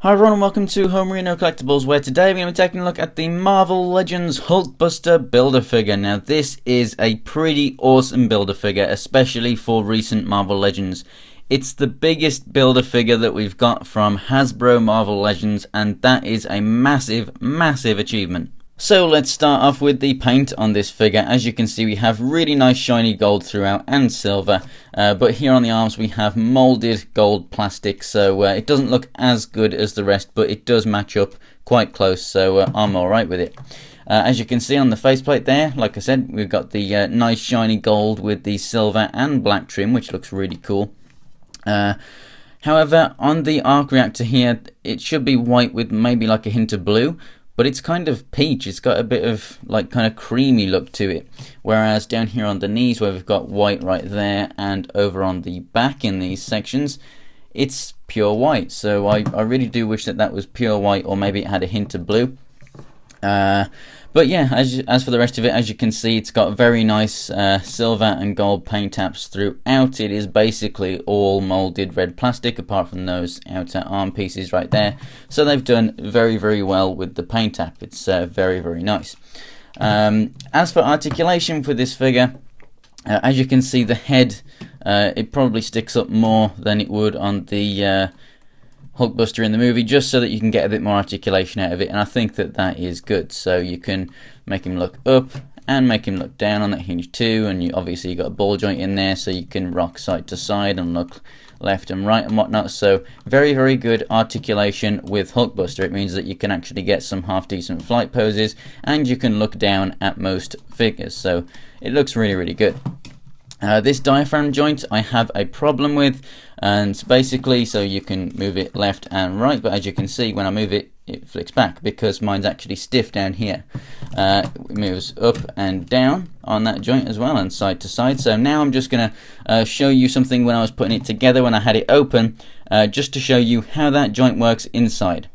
Hi everyone and welcome to Homerino Collectibles, where today we're going to be taking a look at the Marvel Legends Hulkbuster Build-A-Figure. Now this is a pretty awesome Build-A-Figure, especially for recent Marvel Legends. It's the biggest Build-A-Figure that we've got from Hasbro Marvel Legends, and that is a massive, massive achievement. So let's start off with the paint on this figure. As you can see, we have really nice shiny gold throughout and silver, but here on the arms we have molded gold plastic, so it doesn't look as good as the rest, but it does match up quite close, so I'm alright with it. As you can see on the faceplate there, like I said, we've got the nice shiny gold with the silver and black trim, which looks really cool. However, on the arc reactor here, it should be white with maybe like a hint of blue, but it's kind of peach. It's got a bit of like kind of creamy look to it, whereas down here on the knees where we've got white right there, and over on the back in these sections it's pure white. So I really do wish that that was pure white, or maybe it had a hint of blue. But yeah, as for the rest of it, as you can see, it's got very nice silver and gold paint apps throughout. It is basically all molded red plastic, apart from those outer arm pieces right there. So they've done very, very well with the paint app. It's very, very nice. As for articulation for this figure, as you can see, the head, it probably sticks up more than it would on the Hulkbuster in the movie, just so that you can get a bit more articulation out of it, and I think that that is good. So you can make him look up and make him look down on that hinge too, and obviously you got a ball joint in there, so you can rock side to side and look left and right and whatnot. So very, very good articulation with Hulkbuster. It means that you can actually get some half decent flight poses, and you can look down at most figures, so it looks really, really good. This diaphragm joint I have a problem with, and basically, so you can move it left and right, but as you can see, when I move it, it flicks back because mine's actually stiff down here. It moves up and down on that joint as well, and side to side. So now I'm just going to show you something when I was putting it together when I had it open, just to show you how that joint works inside.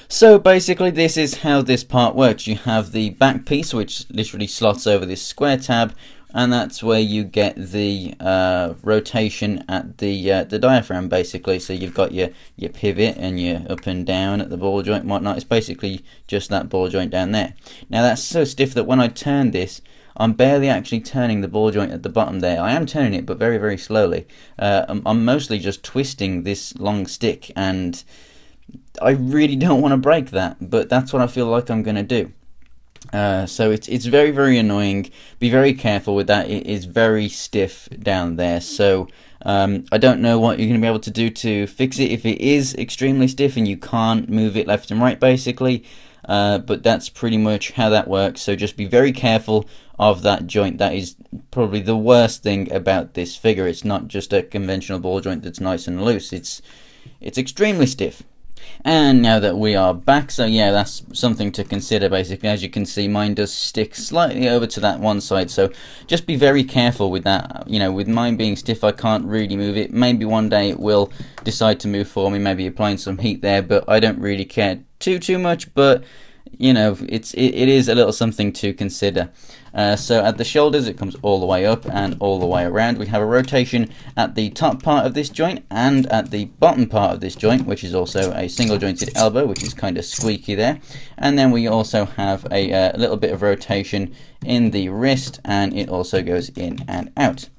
So basically this is how this part works. You have the back piece, which literally slots over this square tab, and that's where you get the rotation at the diaphragm, basically. So you've got your pivot and your up and down at the ball joint and whatnot. It's basically just that ball joint down there. Now that's so stiff that when I turn this, I'm barely actually turning the ball joint at the bottom there. I am turning it, but very, very slowly. I'm mostly just twisting this long stick, and I really don't want to break that, but that's what I feel like I'm going to do. So it's very, very annoying. Be very careful with that. It is very stiff down there, so I don't know what you're going to be able to do to fix it if it is extremely stiff and you can't move it left and right, basically. But that's pretty much how that works, so just be very careful of that joint. That is probably the worst thing about this figure. It's not just a conventional ball joint that's nice and loose. It's extremely stiff. And now that we are back, so yeah, that's something to consider. Basically, as you can see, mine does stick slightly over to that one side, so just be very careful with that. You know, with mine being stiff, I can't really move it. Maybe one day it will decide to move for me, maybe applying some heat there, but I don't really care too much. But you know, it is a little something to consider. So at the shoulders, it comes all the way up and all the way around. We have a rotation at the top part of this joint and at the bottom part of this joint, which is also a single jointed elbow, which is kind of squeaky there. And then we also have a little bit of rotation in the wrist, and it also goes in and out.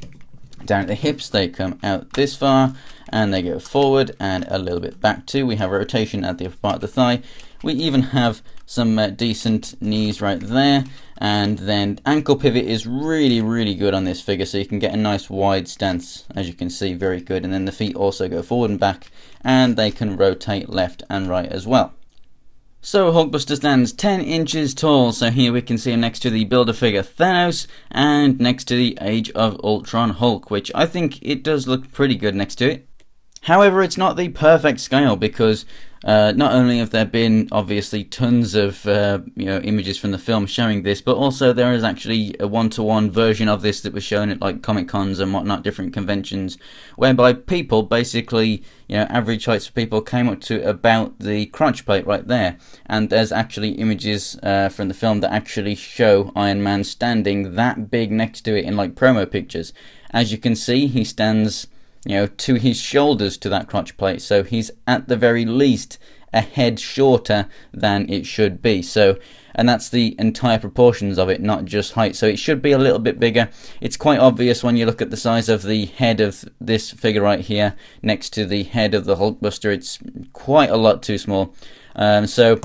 Down at the hips, they come out this far, and they go forward and a little bit back too. We have a rotation at the upper part of the thigh. We even have some decent knees right there, and then ankle pivot is really, really good on this figure, so you can get a nice wide stance, as you can see, very good. And then the feet also go forward and back, and they can rotate left and right as well. So Hulkbuster stands 10 inches tall, so here we can see him next to the Build-A-Figure Thanos and next to the Age of Ultron Hulk, which I think it does look pretty good next to it. However, it's not the perfect scale, because not only have there been obviously tons of images from the film showing this, but also there is actually a one-to-one version of this that was shown at like Comic Cons and whatnot, different conventions, whereby people basically, average heights of people came up to about the crotch plate right there, and there's actually images from the film that actually show Iron Man standing that big next to it in like promo pictures. As you can see, he stands to his shoulders to that crotch plate, so he's at the very least a head shorter than it should be. So, and that's the entire proportions of it, not just height. So it should be a little bit bigger. It's quite obvious when you look at the size of the head of this figure right here next to the head of the Hulkbuster. It's quite a lot too small. So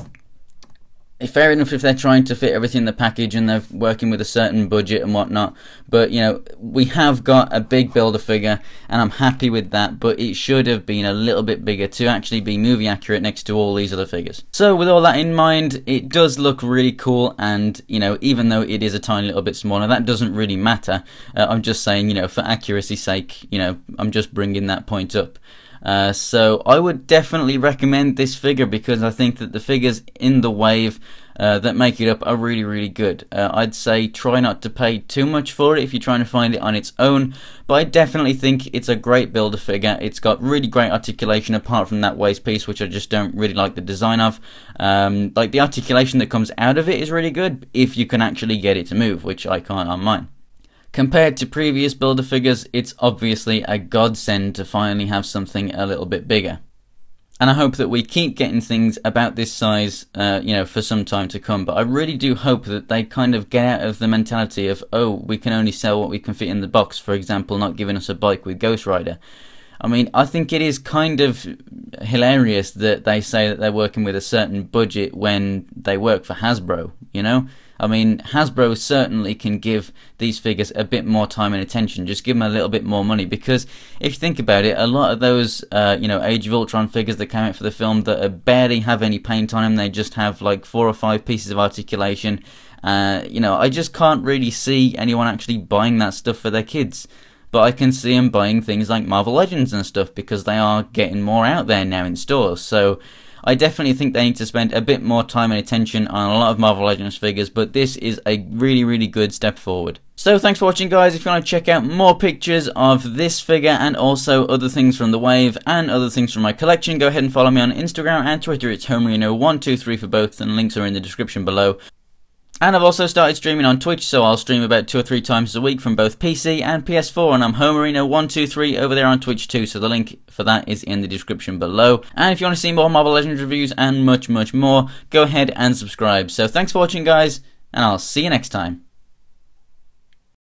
fair enough if they're trying to fit everything in the package and they're working with a certain budget and whatnot, but you know, we have got a big Build-A-Figure and I'm happy with that, but it should have been a little bit bigger to actually be movie accurate next to all these other figures. So with all that in mind, it does look really cool, and you know, even though it is a tiny little bit smaller, that doesn't really matter. I'm just saying, you know, for accuracy's sake, you know, I'm just bringing that point up. So I would definitely recommend this figure because I think that the figures in the wave that make it up are really, really good. I'd say try not to pay too much for it if you're trying to find it on its own, but I definitely think it's a great Build-A-Figure. It's got really great articulation apart from that waist piece, which I just don't really like the design of. Like the articulation that comes out of it is really good if you can actually get it to move, which I can't on mine. Compared to previous Build-A-Figures, it's obviously a godsend to finally have something a little bit bigger. And I hope that we keep getting things about this size, you know, for some time to come. But I really do hope that they kind of get out of the mentality of, oh, we can only sell what we can fit in the box. For example, not giving us a bike with Ghost Rider. I mean, I think it is kind of hilarious that they say that they're working with a certain budget when they work for Hasbro, you know? I mean, Hasbro certainly can give these figures a bit more time and attention. Just give them a little bit more money, because if you think about it, a lot of those, you know, Age of Ultron figures that came out for the film that barely have any paint on them, they just have like 4 or 5 pieces of articulation. You know, I just can't really see anyone actually buying that stuff for their kids. But I can see them buying things like Marvel Legends and stuff because they are getting more out there now in stores. So I definitely think they need to spend a bit more time and attention on a lot of Marvel Legends figures, but this is a really, really good step forward. So thanks for watching, guys. If you want to check out more pictures of this figure and also other things from the wave and other things from my collection, go ahead and follow me on Instagram and Twitter. It's Homerino123 for both, and links are in the description below. And I've also started streaming on Twitch, so I'll stream about 2 or 3 times a week from both PC and PS4, and I'm Homerino123 over there on Twitch too, so the link for that is in the description below. And if you want to see more Marvel Legends reviews and much, much more, go ahead and subscribe. So thanks for watching, guys, and I'll see you next time.